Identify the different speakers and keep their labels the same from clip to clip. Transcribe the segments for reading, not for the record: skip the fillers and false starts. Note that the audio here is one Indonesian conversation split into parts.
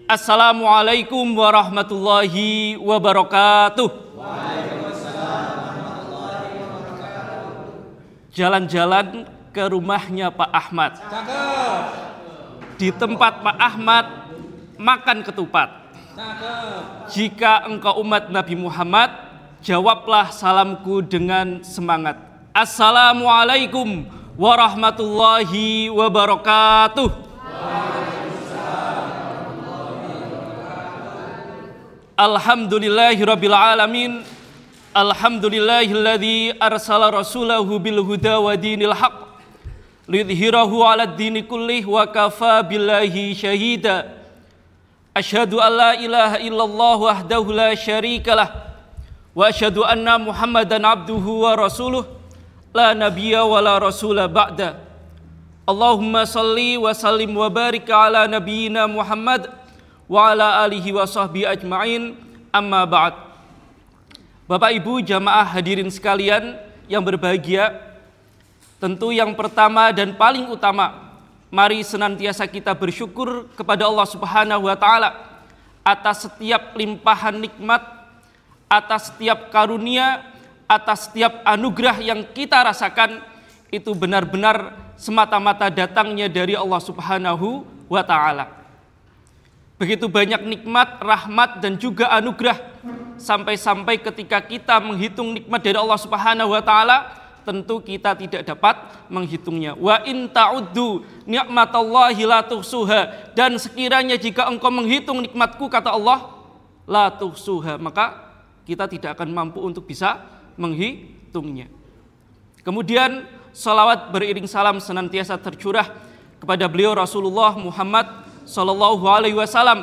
Speaker 1: Assalamualaikum warahmatullahi wabarakatuh. Jalan-jalan ke rumahnya Pak Ahmad. Di tempat Pak Ahmad makan ketupat. Jika engkau umat Nabi Muhammad, jawablah salamku dengan semangat. Assalamualaikum warahmatullahi wabarakatuh. Alhamdulillahirabbil alamin. Alhamdulillahilladzi arsala rasulahu bil huda wa dinil haq liyudhhirahu 'alad dini kullih wa kafa billahi syahida. Asyhadu an la ilaha illallah wahdahu la syarikalah wa asyhadu anna Muhammadan abduhu wa rasuluh la nabiyya wa la rasula ba'da. Allahumma salli wa sallim wa barik ala nabiyyina Muhammad wa ala alihi wa sahbihi ajma'in, amma ba'd. Bapak Ibu jamaah hadirin sekalian yang berbahagia, tentu yang pertama dan paling utama, mari senantiasa kita bersyukur kepada Allah Subhanahu wa taala atas setiap limpahan nikmat, atas setiap karunia, atas setiap anugerah yang kita rasakan, itu benar-benar semata-mata datangnya dari Allah Subhanahu wa taala. Begitu banyak nikmat, rahmat dan juga anugerah, sampai-sampai ketika kita menghitung nikmat dari Allah Subhanahu wa taala, tentu kita tidak dapat menghitungnya. Wa in ta'uddu ni'matallahi la tuhsuha, dan sekiranya jika engkau menghitung nikmatku, kata Allah, la tuhsuha, maka kita tidak akan mampu untuk bisa menghitungnya. Kemudian salawat beriring salam senantiasa tercurah kepada beliau Rasulullah Muhammad Sallallahu Alaihi Wasallam,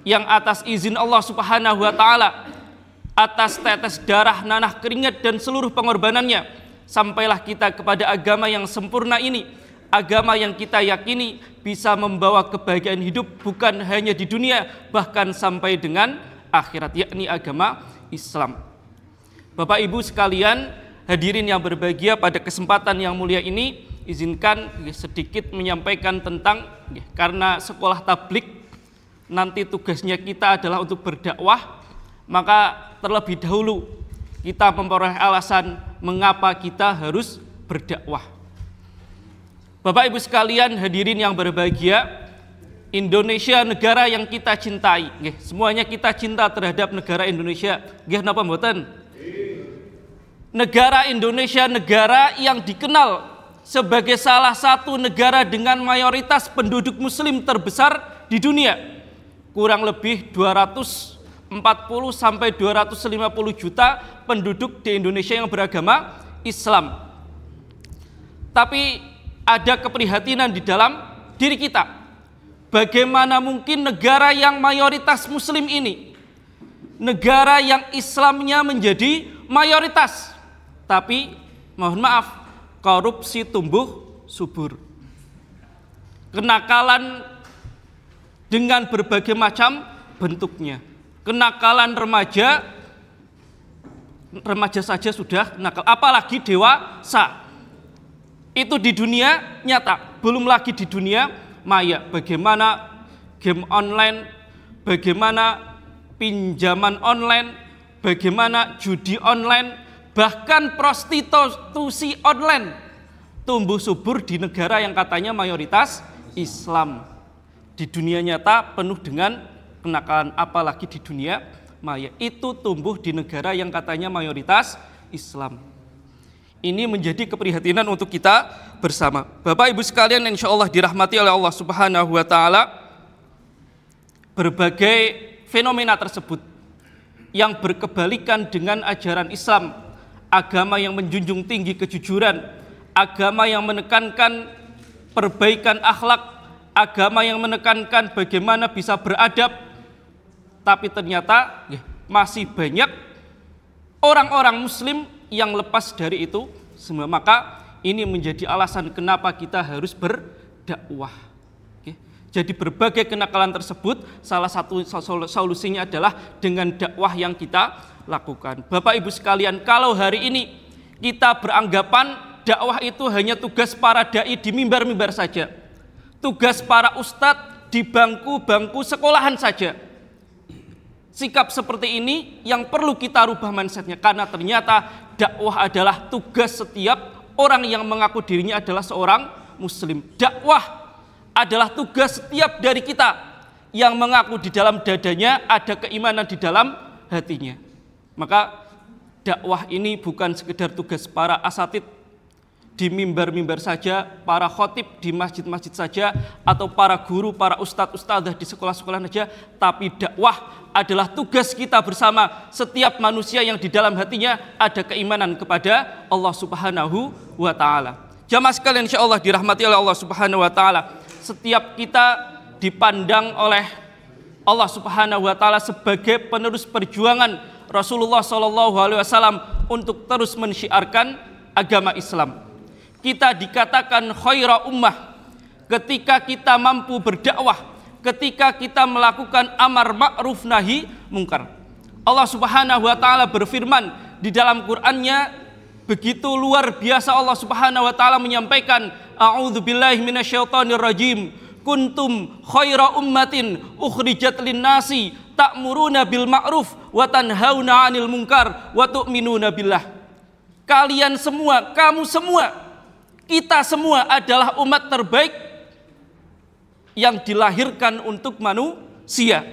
Speaker 1: yang atas izin Allah Subhanahu Wa Taala, atas tetes darah, nanah keringat dan seluruh pengorbanannya, sampailah kita kepada agama yang sempurna ini, agama yang kita yakini bisa membawa kebahagiaan hidup bukan hanya di dunia, bahkan sampai dengan akhirat, yakni agama Islam. Bapak Ibu sekalian, hadirin yang berbahagia, pada kesempatan yang mulia ini izinkan sedikit menyampaikan tentang, karena sekolah tablik nanti tugasnya kita adalah untuk berdakwah, maka terlebih dahulu kita memperoleh alasan mengapa kita harus berdakwah. Bapak Ibu sekalian hadirin yang berbahagia, Indonesia negara yang kita cintai. Semuanya kita cinta terhadap negara Indonesia. Napa mboten? Negara Indonesia negara yang dikenal sebagai salah satu negara dengan mayoritas penduduk muslim terbesar di dunia. Kurang lebih 240 sampai 250 juta penduduk di Indonesia yang beragama Islam. Tapi ada keprihatinan di dalam diri kita. Bagaimana mungkin negara yang mayoritas muslim ini, negara yang Islamnya menjadi mayoritas, tapi mohon maaf, korupsi tumbuh subur, kenakalan dengan berbagai macam bentuknya, kenakalan remaja saja sudah nakal, apalagi dewasa. Itu di dunia nyata, belum lagi di dunia maya. Bagaimana game online, bagaimana pinjaman online, bagaimana judi online, bahkan prostitusi online tumbuh subur di negara yang katanya mayoritas Islam. Di dunia nyata penuh dengan kenakalan, apalagi di dunia maya. Itu tumbuh di negara yang katanya mayoritas Islam. Ini menjadi keprihatinan untuk kita bersama. Bapak Ibu sekalian yang insya Allah dirahmati oleh Allah Subhanahu wa taala, berbagai fenomena tersebut yang berkebalikan dengan ajaran Islam, agama yang menjunjung tinggi kejujuran, agama yang menekankan perbaikan akhlak, agama yang menekankan bagaimana bisa beradab, tapi ternyata masih banyak orang-orang muslim yang lepas dari itu semua. Maka ini menjadi alasan kenapa kita harus berdakwah. Jadi berbagai kenakalan tersebut salah satu solusinya adalah dengan dakwah yang kita lakukan. Bapak Ibu sekalian, kalau hari ini kita beranggapan dakwah itu hanya tugas para dai di mimbar-mimbar saja, tugas para ustadz di bangku-bangku sekolahan saja. Sikap seperti ini yang perlu kita rubah mindsetnya, karena ternyata dakwah adalah tugas setiap orang yang mengaku dirinya adalah seorang muslim. Dakwah adalah tugas setiap dari kita yang mengaku di dalam dadanya ada keimanan di dalam hatinya. Maka dakwah ini bukan sekedar tugas para asatid di mimbar-mimbar saja, para khotib di masjid-masjid saja, atau para guru, para ustadz-ustadzah di sekolah-sekolah saja, tapi dakwah adalah tugas kita bersama setiap manusia yang di dalam hatinya ada keimanan kepada Allah Subhanahu wa Ta'ala. Jamaah sekalian, insyaallah dirahmati oleh Allah Subhanahu wa Ta'ala, setiap kita dipandang oleh Allah Subhanahu wa Ta'ala sebagai penerus perjuangan Rasulullah SAW untuk terus mensyiarkan agama Islam. Kita dikatakan khaira ummah ketika kita mampu berdakwah, ketika kita melakukan amar ma'ruf nahi mungkar. Allah Subhanahu wa Ta'ala berfirman di dalam Qur'annya, begitu luar biasa Allah Subhanahu wa Ta'ala menyampaikan, a'udzubillahi minasyaitonirrajim, kuntum khaira ummatin ukhrijat linnasi ta'muruna bil ma'ruf wa tanhauna 'anil munkar wa tu'minuna billah. Kalian semua, kamu semua, kita semua adalah umat terbaik yang dilahirkan untuk manusia,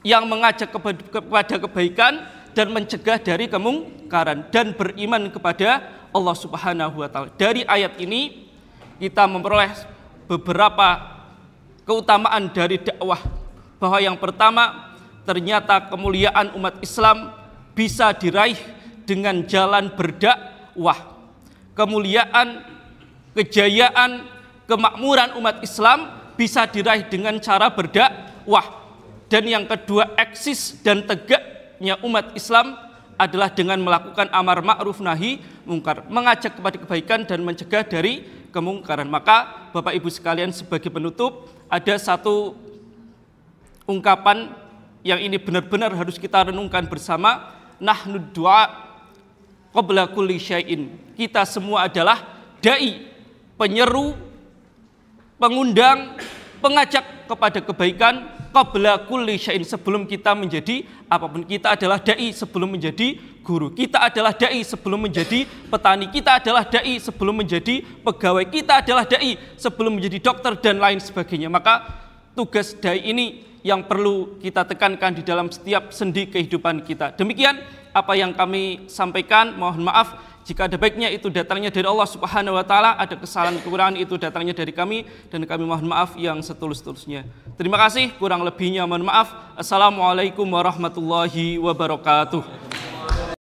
Speaker 1: yang mengajak kepada kebaikan dan mencegah dari kemungkaran dan beriman kepada Allah Subhanahu wa Ta'ala. Dari ayat ini kita memperoleh beberapa keutamaan dari dakwah, bahwa yang pertama, ternyata kemuliaan umat Islam bisa diraih dengan jalan berdakwah. Kemuliaan, kejayaan, kemakmuran umat Islam bisa diraih dengan cara berdakwah. Dan yang kedua, eksis dan tegaknya umat Islam adalah dengan melakukan amar ma'ruf nahi mungkar, mengajak kepada kebaikan dan mencegah dari kemungkaran. Maka Bapak Ibu sekalian, sebagai penutup, ada satu ungkapan yang ini benar-benar harus kita renungkan bersama. Nahnu du'a qabla kulli syai'in. Kita semua adalah dai, penyeru, pengundang, pengajak kepada kebaikan qabla kulli syai'in, sebelum kita menjadi apapun. Kita adalah dai sebelum menjadi guru, kita adalah dai sebelum menjadi petani, kita adalah dai sebelum menjadi pegawai, kita adalah dai sebelum menjadi dokter dan lain sebagainya. Maka tugas dai ini yang perlu kita tekankan di dalam setiap sendi kehidupan kita. Demikian apa yang kami sampaikan. Mohon maaf jika ada baiknya itu datangnya dari Allah Subhanahu wa Ta'ala, ada kesalahan kekurangan itu datangnya dari kami, dan kami mohon maaf yang setulus-tulusnya. Terima kasih, kurang lebihnya mohon maaf. Assalamualaikum warahmatullahi wabarakatuh.